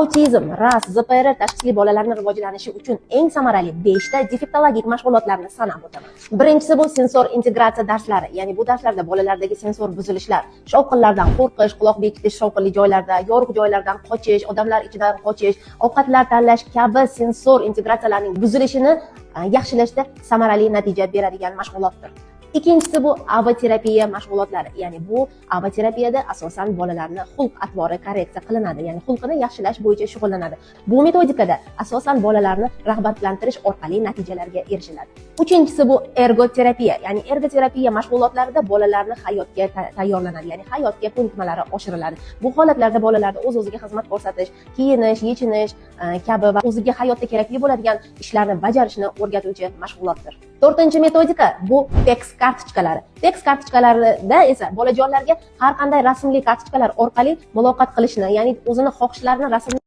Autizm, RAS, ZPR tashxisli bolalarning rivojlanishi uchun eng samarali 5 ta defektologik mashg'ulotlarni sanab o'taman. Birinchisi bu sensor integratsiya darslari, ya'ni bu darslarda bolalardagi sensor buzilishlar, shovqinlardan qo'rqish, quloq bekitish shovqinli joylarda, yorug' joylardan qochish, odamlar ichidan qochish, ovqatlar tanlash kabi sensor integratsiyalarning buzilishini yaxshilashda samarali natija beradigan mashg'ulotdir. Ikkinchisi bu avoterapiya mashg'ulotlari, ya'ni bu avoterapiyada asosan bolalarning xulq atvori korreksiya qilinadi, ya'ni xulqini yaxshilash bo'yicha shug'ullanadi. Bu metodikada asosan bolalarni rag'batlantirish orqali natijalarga erishiladi. Uchinchisi bu ergoterapiya, ya'ni ergoterapiya mashg'ulotlarida bolalarni hayotga tayyorlanadi, ya'ni hayotga ko'nikmalari oshiriladi. Bu holatlarda bolalarda o'z-o'ziga xizmat ko'rsatish, kiyinish, yechinish kabi va o'ziga hayotda kerakli bo'ladigan ishlarni bajarishni o'rgatuvchi mashg'ulotdir. To'rtinchi metodika bu PEX kartochkalari. PEX kartochkalarida esa bolajonlarga har qanday rasmli kartochkalar orqali muloqot qilishni, ya'ni o'zini xohishlarini rasm